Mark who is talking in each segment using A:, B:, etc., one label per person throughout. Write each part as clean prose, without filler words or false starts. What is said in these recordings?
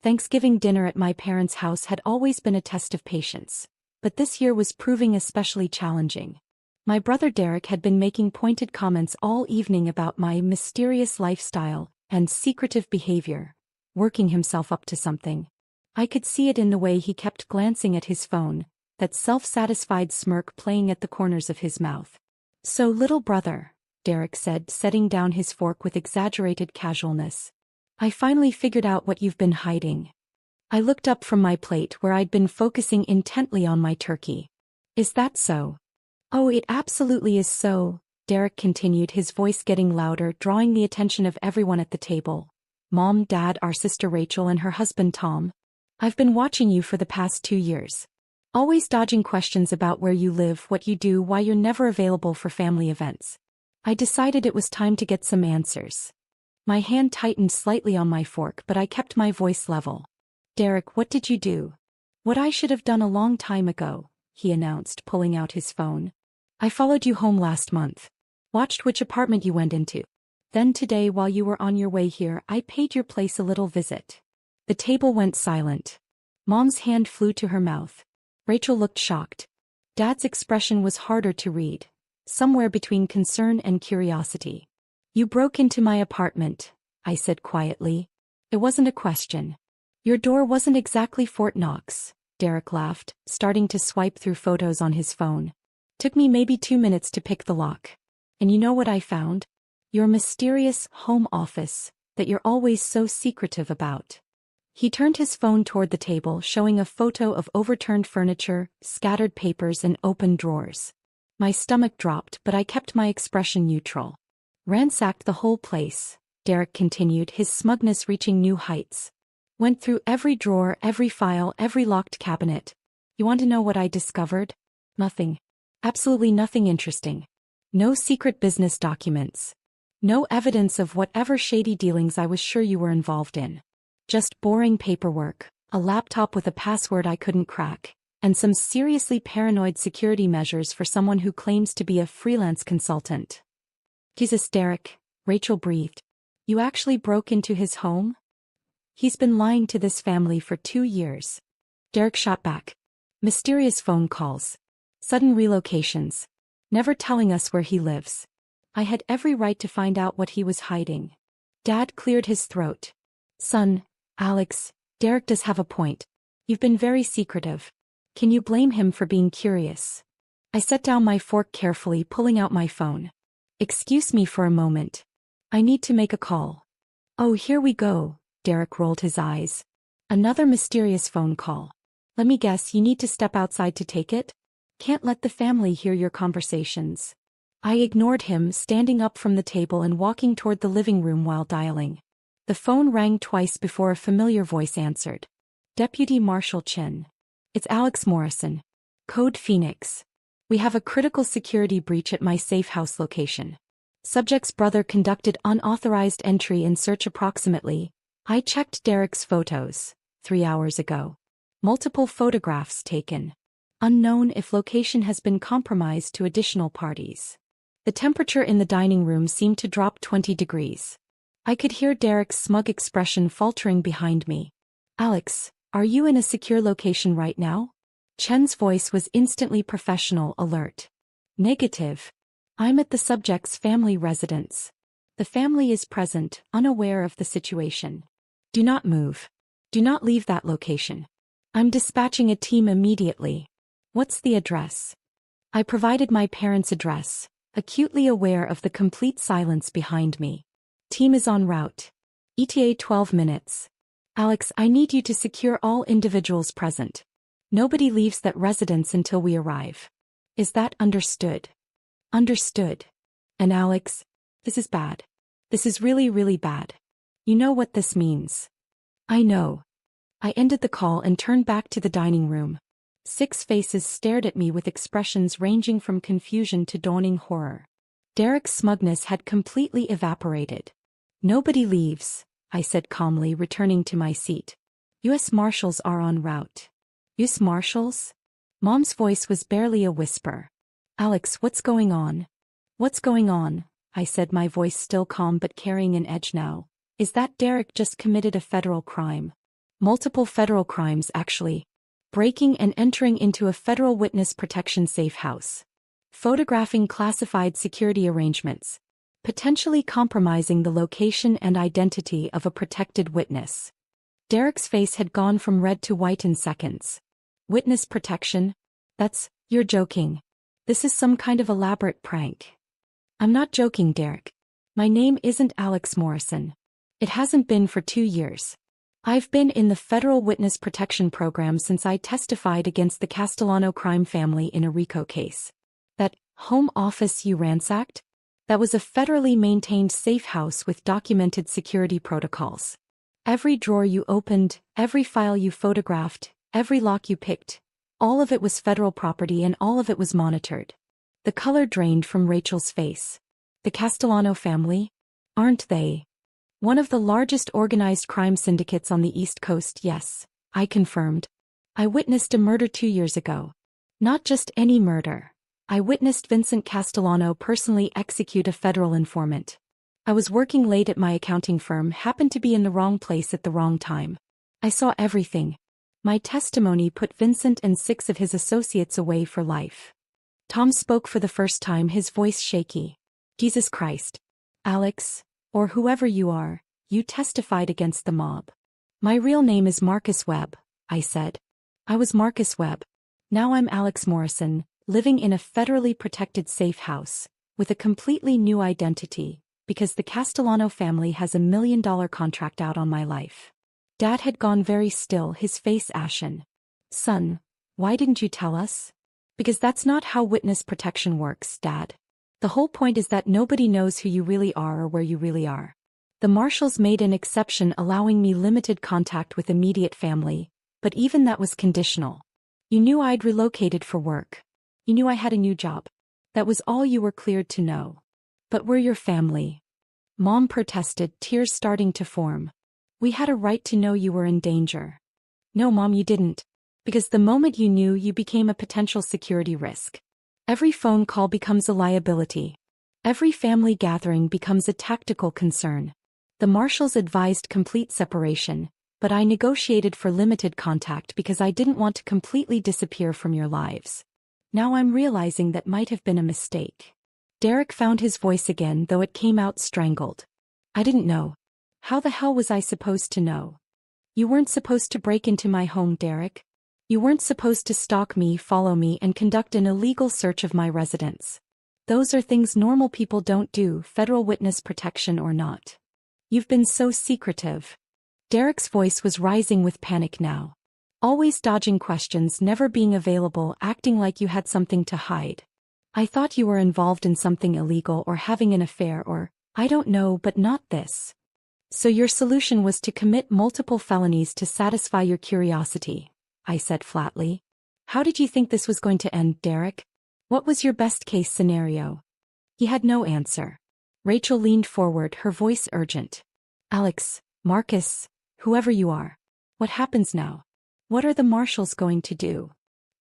A: Thanksgiving dinner at my parents' house had always been a test of patience, but this year was proving especially challenging. My brother Derek had been making pointed comments all evening about my mysterious lifestyle and secretive behavior, working himself up to something. I could see it in the way he kept glancing at his phone, that self-satisfied smirk playing at the corners of his mouth. "So, little brother," Derek said, setting down his fork with exaggerated casualness, "I finally figured out what you've been hiding." I looked up from my plate where I'd been focusing intently on my turkey. "Is that so?" "Oh, it absolutely is so," Derek continued, his voice getting louder, drawing the attention of everyone at the table. "Mom, Dad, our sister Rachel and her husband Tom. I've been watching you for the past 2 years. Always dodging questions about where you live, what you do, why you're never available for family events. I decided it was time to get some answers." My hand tightened slightly on my fork, but I kept my voice level. "Derek, what did you do?" "What I should have done a long time ago," he announced, pulling out his phone. "I followed you home last month. Watched which apartment you went into. Then today, while you were on your way here, I paid your place a little visit." The table went silent. Mom's hand flew to her mouth. Rachel looked shocked. Dad's expression was harder to read, somewhere between concern and curiosity. "You broke into my apartment," I said quietly. "It wasn't a question." "Your door wasn't exactly Fort Knox," Derek laughed, starting to swipe through photos on his phone. "Took me maybe 2 minutes to pick the lock. And you know what I found? Your mysterious home office that you're always so secretive about." He turned his phone toward the table, showing a photo of overturned furniture, scattered papers, and open drawers. My stomach dropped, but I kept my expression neutral. "Ransacked the whole place," Derek continued, his smugness reaching new heights. "Went through every drawer, every file, every locked cabinet. You want to know what I discovered? Nothing. Absolutely nothing interesting. No secret business documents. No evidence of whatever shady dealings I was sure you were involved in. Just boring paperwork, a laptop with a password I couldn't crack, and some seriously paranoid security measures for someone who claims to be a freelance consultant." "Jesus, Derek," Rachel breathed. "You actually broke into his home?" "He's been lying to this family for 2 years." Derek shot back. "Mysterious phone calls. Sudden relocations. Never telling us where he lives. I had every right to find out what he was hiding." Dad cleared his throat. "Son, Alex, Derek does have a point. You've been very secretive. Can you blame him for being curious?" I set down my fork carefully, pulling out my phone. "Excuse me for a moment. I need to make a call." "Oh, here we go," Derek rolled his eyes. "Another mysterious phone call. Let me guess, you need to step outside to take it? Can't let the family hear your conversations." I ignored him, standing up from the table and walking toward the living room while dialing. The phone rang twice before a familiar voice answered. "Deputy Marshal Chin. It's Alex Morrison. Code Phoenix. We have a critical security breach at my safe house location. Subject's brother conducted unauthorized entry in search approximately." I checked Derek's photos, 3 hours ago. Multiple photographs taken. Unknown if location has been compromised to additional parties. The temperature in the dining room seemed to drop 20 degrees. I could hear Derek's smug expression faltering behind me. "Alex, are you in a secure location right now?" Chen's voice was instantly professional, alert. "Negative. I'm at the subject's family residence. The family is present, unaware of the situation. Do not move. Do not leave that location. I'm dispatching a team immediately." "What's the address?" I provided my parents' address, acutely aware of the complete silence behind me. "Team is en route. ETA 12 minutes. Alex, I need you to secure all individuals present. Nobody leaves that residence until we arrive. Is that understood?" "Understood. And Alex, this is bad. This is really, really bad. You know what this means." "I know." I ended the call and turned back to the dining room. 6 faces stared at me with expressions ranging from confusion to dawning horror. Derek's smugness had completely evaporated. "Nobody leaves," I said calmly, returning to my seat. "U.S. Marshals are en route." "U.S. Marshals?" Mom's voice was barely a whisper. "Alex, what's going on?" "What's going on?" I said, my voice still calm but carrying an edge now. "Is that Derek just committed a federal crime. Multiple federal crimes, actually. Breaking and entering into a federal witness protection safe house. Photographing classified security arrangements. Potentially compromising the location and identity of a protected witness. Derek's face had gone from red to white in seconds. Witness protection? You're joking. This is some kind of elaborate prank. I'm not joking, Derek. My name isn't Alex Morrison. It hasn't been for 2 years. I've been in the Federal Witness Protection Program since I testified against the Castellano crime family in a RICO case. That home office you ransacked? That was a federally maintained safe house with documented security protocols. Every drawer you opened, every file you photographed, every lock you picked, all of it was federal property and all of it was monitored. The color drained from Rachel's face. The Castellano family? Aren't they one of the largest organized crime syndicates on the East Coast? Yes, I confirmed. I witnessed a murder 2 years ago. Not just any murder. I witnessed Vincent Castellano personally execute a federal informant. I was working late at my accounting firm, happened to be in the wrong place at the wrong time. I saw everything. My testimony put Vincent and 6 of his associates away for life. Tom spoke for the first time, his voice shaky. Jesus Christ. Alex, or whoever you are, you testified against the mob. My real name is Marcus Webb, I said. I was Marcus Webb. Now I'm Alex Morrison, living in a federally protected safe house, with a completely new identity, because the Castellano family has $1 million contract out on my life. Dad had gone very still, his face ashen. Son, why didn't you tell us? Because that's not how witness protection works, Dad. The whole point is that nobody knows who you really are or where you really are. The marshals made an exception, allowing me limited contact with immediate family, but even that was conditional. You knew I'd relocated for work. You knew I had a new job. That was all you were cleared to know. But we're your family. Mom protested, tears starting to form. We had a right to know you were in danger. No, Mom, you didn't. Because the moment you knew, you became a potential security risk. Every phone call becomes a liability. Every family gathering becomes a tactical concern. The marshals advised complete separation, but I negotiated for limited contact because I didn't want to completely disappear from your lives. Now I'm realizing that might have been a mistake. Derek found his voice again, though it came out strangled. I didn't know. How the hell was I supposed to know? You weren't supposed to break into my home, Derek. You weren't supposed to stalk me, follow me, and conduct an illegal search of my residence. Those are things normal people don't do, federal witness protection or not. You've been so secretive. Derek's voice was rising with panic now. Always dodging questions, never being available, acting like you had something to hide. I thought you were involved in something illegal or having an affair or, I don't know, but not this. So your solution was to commit multiple felonies to satisfy your curiosity, I said flatly. How did you think this was going to end, Derek? What was your best-case scenario? He had no answer. Rachel leaned forward, her voice urgent. Alex, Marcus, whoever you are. What happens now? What are the marshals going to do?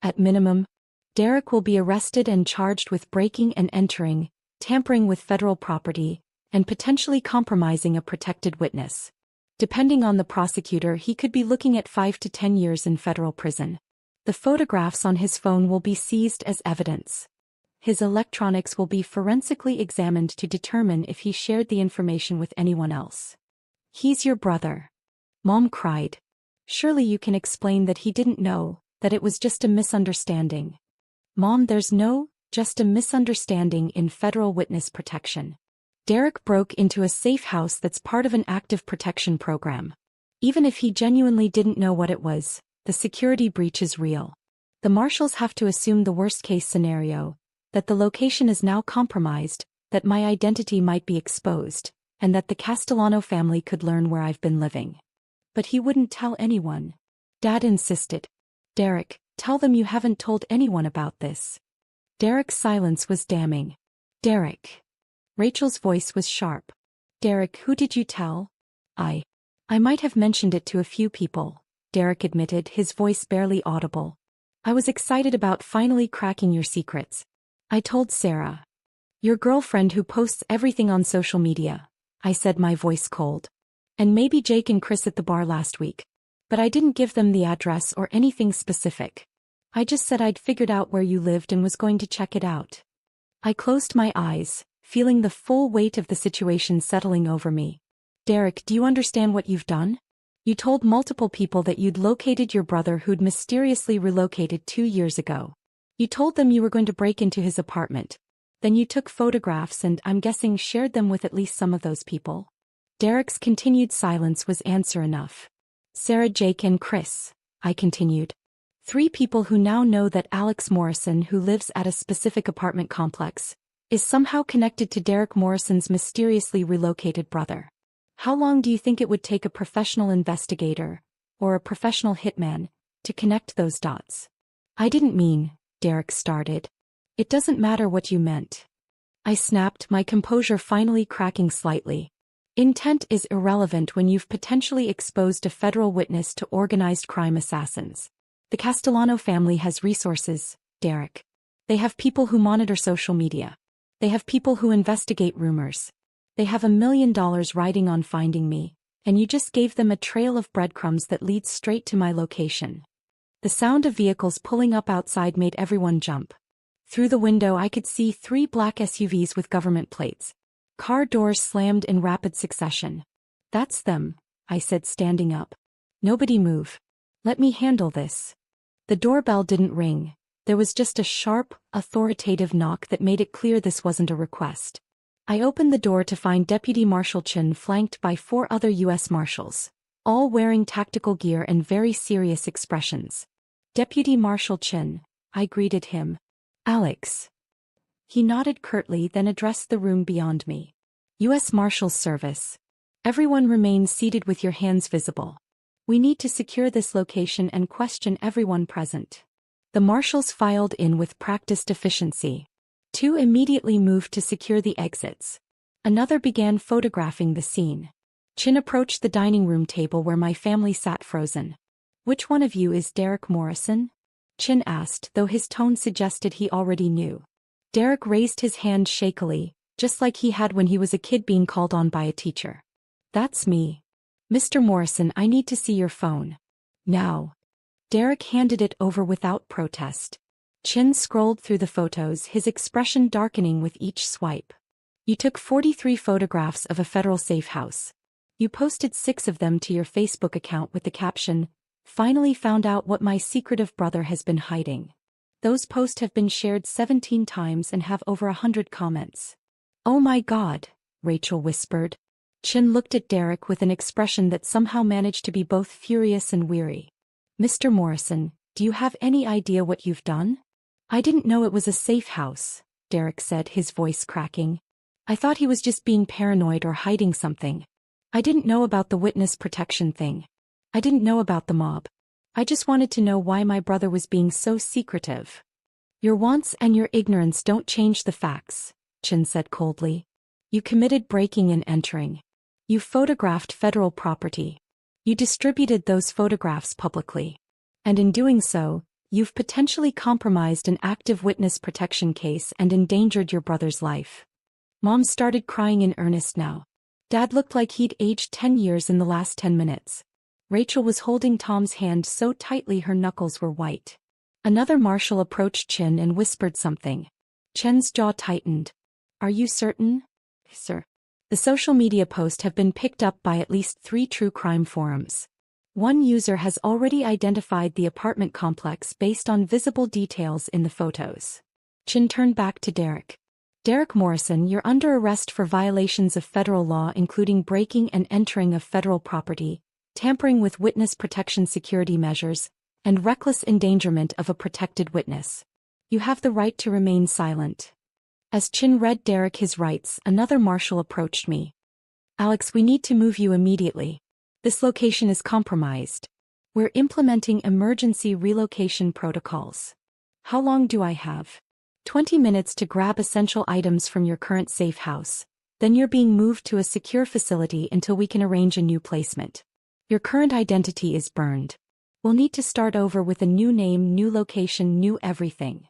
A: At minimum, Derek will be arrested and charged with breaking and entering, tampering with federal property, and potentially compromising a protected witness. Depending on the prosecutor, he could be looking at 5 to 10 years in federal prison. The photographs on his phone will be seized as evidence. His electronics will be forensically examined to determine if he shared the information with anyone else. He's your brother. Mom cried. Surely you can explain that he didn't know, that it was just a misunderstanding. Mom, there's no, just a misunderstanding in federal witness protection. Derek broke into a safe house that's part of an active protection program. Even if he genuinely didn't know what it was, the security breach is real. The marshals have to assume the worst-case scenario, that the location is now compromised, that my identity might be exposed, and that the Castellano family could learn where I've been living. But he wouldn't tell anyone. Dad insisted. Derek, tell them you haven't told anyone about this. Derek's silence was damning. Derek. Rachel's voice was sharp. Derek, who did you tell? I might have mentioned it to a few people, Derek admitted, his voice barely audible. I was excited about finally cracking your secrets. I told Sarah. Your girlfriend who posts everything on social media, I said, my voice cold. And maybe Jake and Chris at the bar last week. But I didn't give them the address or anything specific. I just said I'd figured out where you lived and was going to check it out. I closed my eyes, feeling the full weight of the situation settling over me. Derek, do you understand what you've done? You told multiple people that you'd located your brother who'd mysteriously relocated 2 years ago. You told them you were going to break into his apartment. Then you took photographs and, I'm guessing, shared them with at least some of those people. Derek's continued silence was answer enough. Sarah, Jake, and Chris, I continued. 3 people who now know that Alex Morrison, who lives at a specific apartment complex, is somehow connected to Derek Morrison's mysteriously relocated brother. How long do you think it would take a professional investigator, or a professional hitman, to connect those dots? I didn't mean, Derek started. It doesn't matter what you meant. I snapped, my composure finally cracking slightly. Intent is irrelevant when you've potentially exposed a federal witness to organized crime assassins. The Castellano family has resources, Derek. They have people who monitor social media. They have people who investigate rumors. They have $1 million riding on finding me, and you just gave them a trail of breadcrumbs that leads straight to my location. The sound of vehicles pulling up outside made everyone jump. Through the window I could see 3 black SUVs with government plates. Car doors slammed in rapid succession. That's them, I said, standing up. Nobody move. Let me handle this. The doorbell didn't ring. There was just a sharp, authoritative knock that made it clear this wasn't a request. I opened the door to find Deputy Marshal Chin flanked by 4 other U.S. Marshals, all wearing tactical gear and very serious expressions. Deputy Marshal Chin, I greeted him. Alex. He nodded curtly, then addressed the room beyond me. U.S. Marshals Service. Everyone remain seated with your hands visible. We need to secure this location and question everyone present. The marshals filed in with practiced efficiency. 2 immediately moved to secure the exits. Another began photographing the scene. Chin approached the dining room table where my family sat frozen. Which one of you is Derek Morrison? Chin asked, though his tone suggested he already knew. Derek raised his hand shakily, just like he had when he was a kid being called on by a teacher. That's me. Mr. Morrison, I need to see your phone. Now. Derek handed it over without protest. Chin scrolled through the photos, his expression darkening with each swipe. You took 43 photographs of a federal safe house. You posted 6 of them to your Facebook account with the caption, "Finally found out what my secretive brother has been hiding." Those posts have been shared 17 times and have over 100 comments. Oh my God, Rachel whispered. Chin looked at Derek with an expression that somehow managed to be both furious and weary. Mr. Morrison, do you have any idea what you've done? I didn't know it was a safe house, Derek said, his voice cracking. I thought he was just being paranoid or hiding something. I didn't know about the witness protection thing. I didn't know about the mob. I just wanted to know why my brother was being so secretive. Your wants and your ignorance don't change the facts, Chin said coldly. You committed breaking and entering. You photographed federal property. You distributed those photographs publicly. And in doing so, you've potentially compromised an active witness protection case and endangered your brother's life. Mom started crying in earnest now. Dad looked like he'd aged 10 years in the last 10 minutes. Rachel was holding Tom's hand so tightly her knuckles were white. Another marshal approached Chin and whispered something. Chin's jaw tightened. Are you certain? Sir. The social media posts have been picked up by at least 3 true crime forums. One user has already identified the apartment complex based on visible details in the photos. Chin turned back to Derek. Derek Morrison, you're under arrest for violations of federal law, including breaking and entering of federal property, tampering with witness protection security measures, and reckless endangerment of a protected witness. You have the right to remain silent. As Chin read Derek his rights, another marshal approached me. Alex, we need to move you immediately. This location is compromised. We're implementing emergency relocation protocols. How long do I have? 20 minutes to grab essential items from your current safe house. Then you're being moved to a secure facility until we can arrange a new placement. Your current identity is burned. We'll need to start over with a new name, new location, new everything.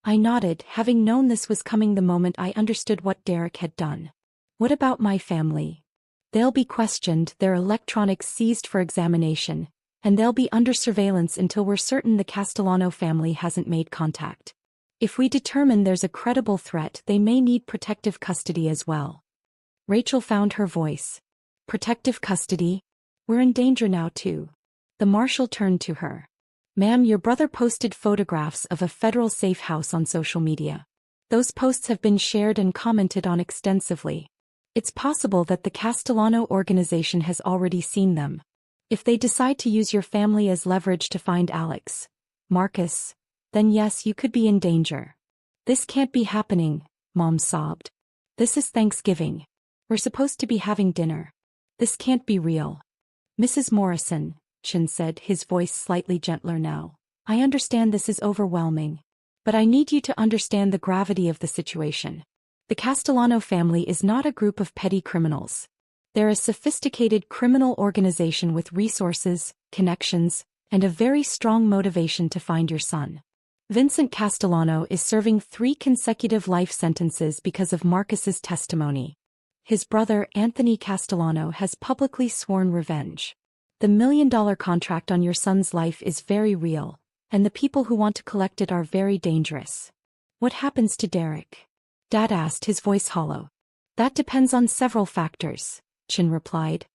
A: I nodded, having known this was coming the moment I understood what Derek had done. What about my family? They'll be questioned, their electronics seized for examination, and they'll be under surveillance until we're certain the Castellano family hasn't made contact. If we determine there's a credible threat, they may need protective custody as well. Rachel found her voice. Protective custody? We're in danger now too. The marshal turned to her. Ma'am, your brother posted photographs of a federal safe house on social media. Those posts have been shared and commented on extensively. It's possible that the Castellano organization has already seen them. If they decide to use your family as leverage to find Alex, Marcus, then yes, you could be in danger. This can't be happening, Mom sobbed. This is Thanksgiving. We're supposed to be having dinner. This can't be real. Mrs. Morrison, Chin said, his voice slightly gentler now. I understand this is overwhelming. But I need you to understand the gravity of the situation. The Castellano family is not a group of petty criminals. They're a sophisticated criminal organization with resources, connections, and a very strong motivation to find your son. Vincent Castellano is serving 3 consecutive life sentences because of Marcus's testimony. His brother, Anthony Castellano, has publicly sworn revenge. The $1 million contract on your son's life is very real, and the people who want to collect it are very dangerous. What happens to Derek? Dad asked, his voice hollow. That depends on several factors, Chin replied.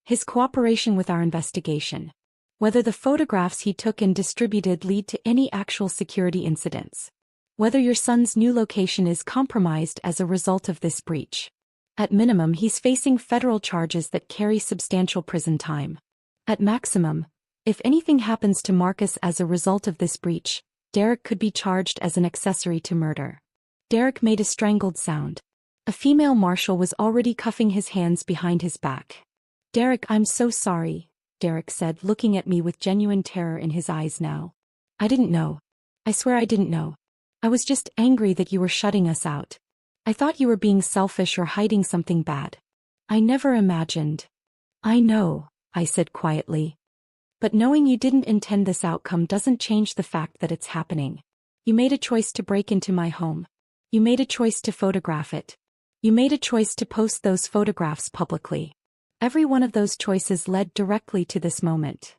A: His cooperation with our investigation. Whether the photographs he took and distributed lead to any actual security incidents. Whether your son's new location is compromised as a result of this breach. At minimum, he's facing federal charges that carry substantial prison time. At maximum, if anything happens to Marcus as a result of this breach, Derek could be charged as an accessory to murder. Derek made a strangled sound. A female marshal was already cuffing his hands behind his back. Derek, I'm so sorry, Derek said, looking at me with genuine terror in his eyes now. I didn't know. I swear I didn't know. I was just angry that you were shutting us out. I thought you were being selfish or hiding something bad. I never imagined. I know, I said quietly. But knowing you didn't intend this outcome doesn't change the fact that it's happening. You made a choice to break into my home. You made a choice to photograph it. You made a choice to post those photographs publicly. Every one of those choices led directly to this moment.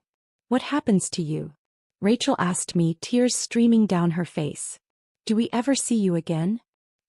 A: What happens to you? Rachel asked me, tears streaming down her face. Do we ever see you again?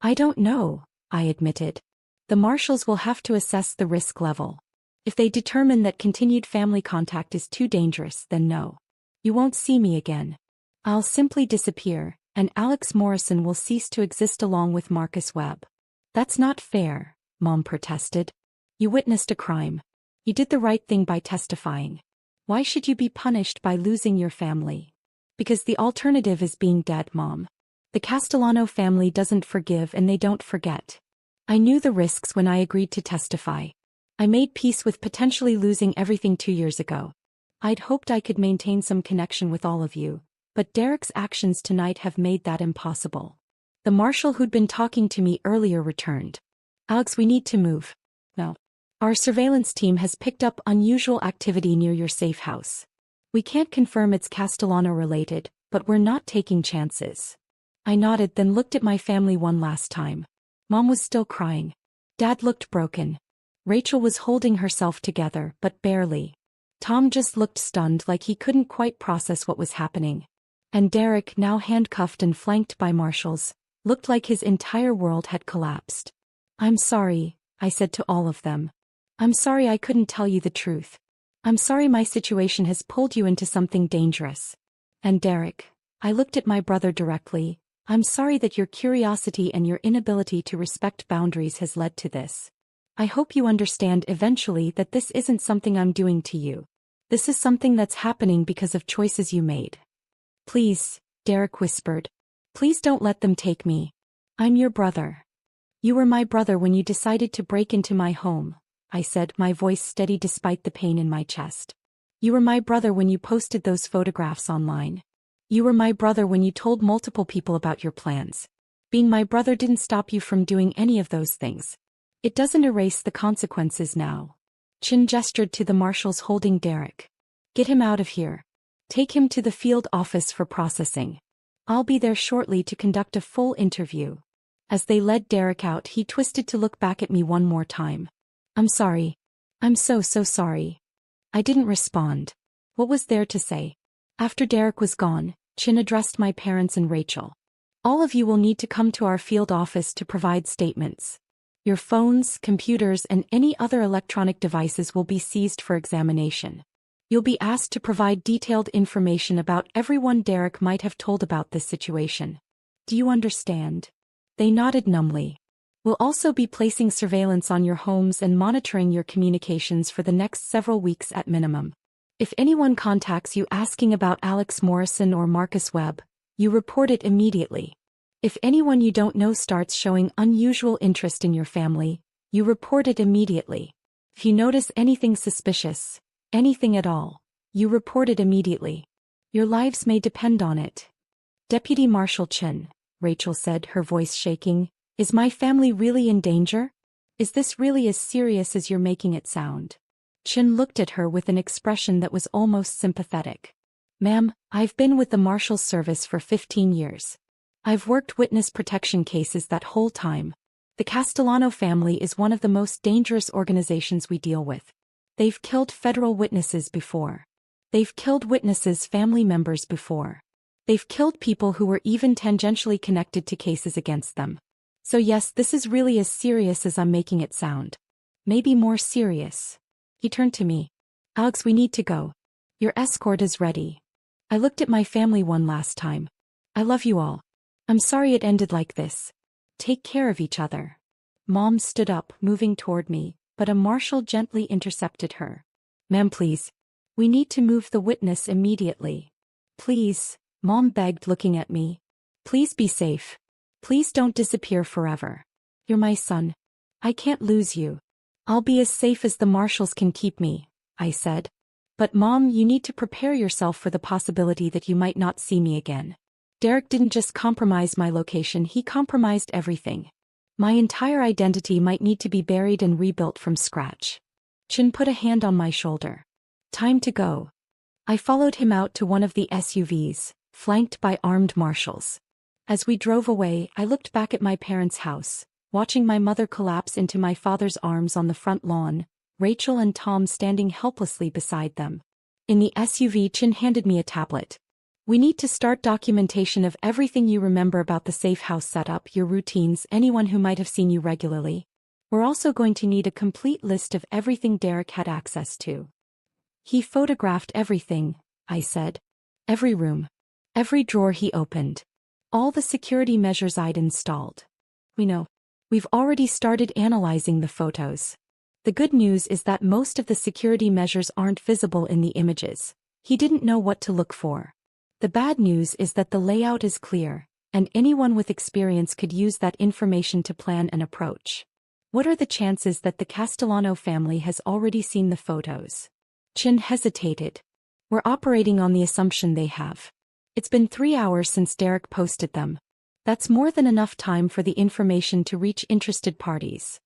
A: I don't know, I admitted. The marshals will have to assess the risk level. If they determine that continued family contact is too dangerous, then no. You won't see me again. I'll simply disappear, and Alex Morrison will cease to exist along with Marcus Webb. That's not fair, Mom protested. You witnessed a crime. You did the right thing by testifying. Why should you be punished by losing your family? Because the alternative is being dead, Mom. The Castellano family doesn't forgive and they don't forget. I knew the risks when I agreed to testify. I made peace with potentially losing everything 2 years ago. I'd hoped I could maintain some connection with all of you, but Derek's actions tonight have made that impossible. The marshal who'd been talking to me earlier returned. Alex, we need to move. No. Our surveillance team has picked up unusual activity near your safe house. We can't confirm it's Castellano related, but we're not taking chances. I nodded, then looked at my family one last time. Mom was still crying. Dad looked broken. Rachel was holding herself together, but barely. Tom just looked stunned, like he couldn't quite process what was happening. And Derek, now handcuffed and flanked by marshals, looked like his entire world had collapsed. I'm sorry, I said to all of them. I'm sorry I couldn't tell you the truth. I'm sorry my situation has pulled you into something dangerous. And Derek, I looked at my brother directly, I'm sorry that your curiosity and your inability to respect boundaries has led to this. I hope you understand eventually that this isn't something I'm doing to you. This is something that's happening because of choices you made. Please, Derek whispered. Please don't let them take me. I'm your brother. You were my brother when you decided to break into my home, I said, my voice steady despite the pain in my chest. You were my brother when you posted those photographs online. You were my brother when you told multiple people about your plans. Being my brother didn't stop you from doing any of those things. It doesn't erase the consequences now. Chin gestured to the marshals holding Derek. Get him out of here. Take him to the field office for processing. I'll be there shortly to conduct a full interview. As they led Derek out, he twisted to look back at me one more time. I'm sorry. I'm so sorry. I didn't respond. What was there to say? After Derek was gone, Chin addressed my parents and Rachel. All of you will need to come to our field office to provide statements. Your phones, computers, and any other electronic devices will be seized for examination. You'll be asked to provide detailed information about everyone Derek might have told about this situation. Do you understand? They nodded numbly. We'll also be placing surveillance on your homes and monitoring your communications for the next several weeks at minimum. If anyone contacts you asking about Alex Morrison or Marcus Webb, you report it immediately. If anyone you don't know starts showing unusual interest in your family, you report it immediately. If you notice anything suspicious, anything at all, you report it immediately. Your lives may depend on it. Deputy Marshal Chin, Rachel said, her voice shaking, is my family really in danger? Is this really as serious as you're making it sound? Chin looked at her with an expression that was almost sympathetic. Ma'am, I've been with the Marshal's Service for 15 years. I've worked witness protection cases that whole time. The Castellano family is one of the most dangerous organizations we deal with. They've killed federal witnesses before. They've killed witnesses' family members before. They've killed people who were even tangentially connected to cases against them. So yes, this is really as serious as I'm making it sound. Maybe more serious. He turned to me. Alex, we need to go. Your escort is ready. I looked at my family one last time. I love you all. I'm sorry it ended like this. Take care of each other. Mom stood up, moving toward me, but a marshal gently intercepted her. Ma'am, please. We need to move the witness immediately. Please, Mom begged, looking at me. Please be safe. Please don't disappear forever. You're my son. I can't lose you. I'll be as safe as the marshals can keep me, I said. But Mom, you need to prepare yourself for the possibility that you might not see me again. Derek didn't just compromise my location, he compromised everything. My entire identity might need to be buried and rebuilt from scratch. Chin put a hand on my shoulder. Time to go. I followed him out to one of the SUVs, flanked by armed marshals. As we drove away, I looked back at my parents' house, watching my mother collapse into my father's arms on the front lawn, Rachel and Tom standing helplessly beside them. In the SUV, Chin handed me a tablet. We need to start documentation of everything you remember about the safe house setup, your routines, anyone who might have seen you regularly. We're also going to need a complete list of everything Derek had access to. He photographed everything, I said. Every room. Every drawer he opened. All the security measures I'd installed. We know. We've already started analyzing the photos. The good news is that most of the security measures aren't visible in the images. He didn't know what to look for. The bad news is that the layout is clear, and anyone with experience could use that information to plan an approach. What are the chances that the Castellano family has already seen the photos? Chin hesitated. We're operating on the assumption they have. It's been 3 hours since Derek posted them. That's more than enough time for the information to reach interested parties.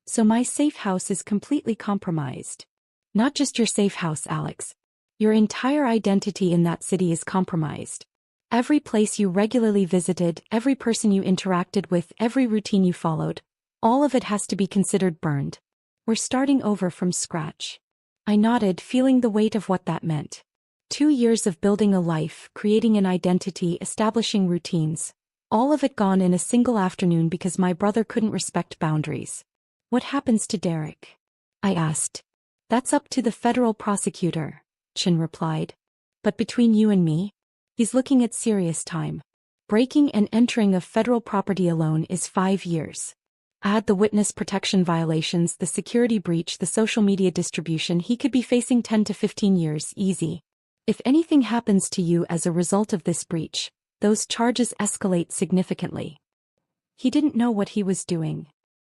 A: So my safe house is completely compromised. Not just your safe house, Alex. Your entire identity in that city is compromised. Every place you regularly visited, every person you interacted with, every routine you followed, all of it has to be considered burned. We're starting over from scratch. I nodded, feeling the weight of what that meant. 2 years of building a life, creating an identity, establishing routines. All of it gone in a single afternoon because my brother couldn't respect boundaries. What happens to Derek? I asked. That's up to the federal prosecutor, Chin replied. But between you and me, he's looking at serious time. Breaking and entering of federal property alone is 5 years. Add the witness protection violations, the security breach, the social media distribution, he could be facing 10 to 15 years, easy. If anything happens to you as a result of this breach, those charges escalate significantly. He didn't know what he was doing.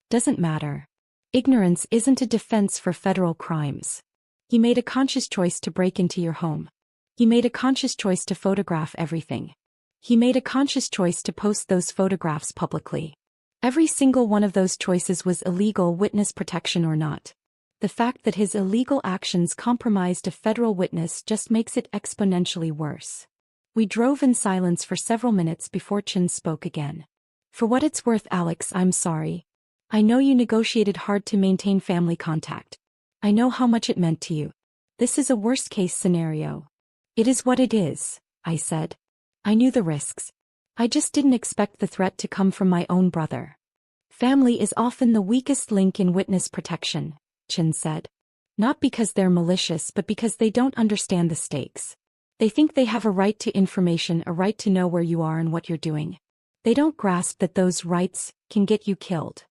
A: Doesn't matter. Ignorance isn't a defense for federal crimes. He made a conscious choice to break into your home. He made a conscious choice to photograph everything. He made a conscious choice to post those photographs publicly. Every single one of those choices was illegal, witness protection or not. The fact that his illegal actions compromised a federal witness just makes it exponentially worse. We drove in silence for several minutes before Chin spoke again. For what it's worth, Alex, I'm sorry. I know you negotiated hard to maintain family contact. I know how much it meant to you. This is a worst-case scenario. It is what it is, I said. I knew the risks. I just didn't expect the threat to come from my own brother. Family is often the weakest link in witness protection, Chin said. Not because they're malicious but because they don't understand the stakes. They think they have a right to information, a right to know where you are and what you're doing. They don't grasp that those rights can get you killed.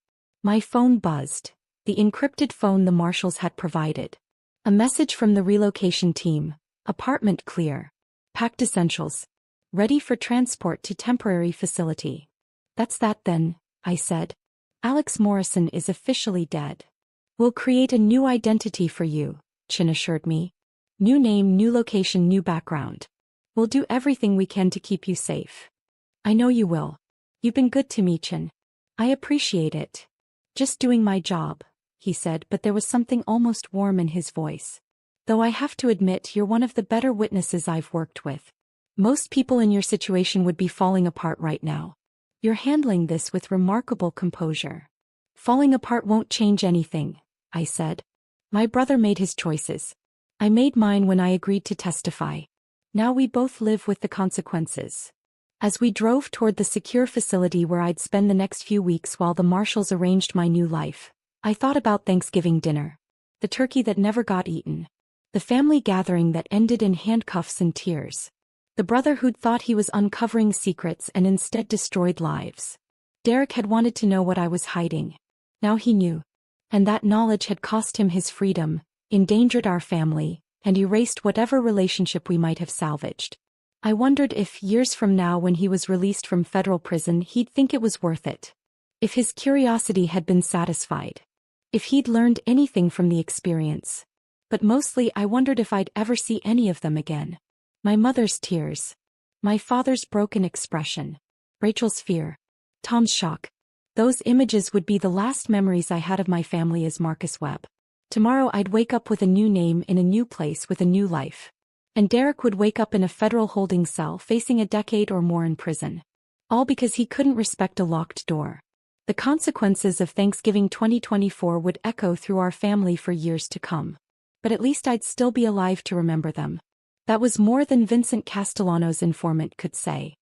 A: My phone buzzed. The encrypted phone the marshals had provided. A message from the relocation team. Apartment clear. Packed essentials. Ready for transport to temporary facility. That's that then, I said. Alex Morrison is officially dead. We'll create a new identity for you, Chin assured me. New name, new location, new background. We'll do everything we can to keep you safe. I know you will. You've been good to me, Chin. I appreciate it. Just doing my job, he said, but there was something almost warm in his voice. Though I have to admit you're one of the better witnesses I've worked with. Most people in your situation would be falling apart right now. You're handling this with remarkable composure. Falling apart won't change anything, I said. My brother made his choices. I made mine when I agreed to testify. Now we both live with the consequences. As we drove toward the secure facility where I'd spend the next few weeks while the marshals arranged my new life, I thought about Thanksgiving dinner. The turkey that never got eaten. The family gathering that ended in handcuffs and tears. The brother who'd thought he was uncovering secrets and instead destroyed lives. Derek had wanted to know what I was hiding. Now he knew. And that knowledge had cost him his freedom, endangered our family, and erased whatever relationship we might have salvaged. I wondered if, years from now when he was released from federal prison, he'd think it was worth it. If his curiosity had been satisfied. If he'd learned anything from the experience. But mostly I wondered if I'd ever see any of them again. My mother's tears. My father's broken expression. Rachel's fear. Tom's shock. Those images would be the last memories I had of my family as Marcus Webb. Tomorrow I'd wake up with a new name in a new place with a new life. And Derek would wake up in a federal holding cell facing a decade or more in prison. All because he couldn't respect a locked door. The consequences of Thanksgiving 2024 would echo through our family for years to come. But at least I'd still be alive to remember them. That was more than Vincent Castellano's informant could say.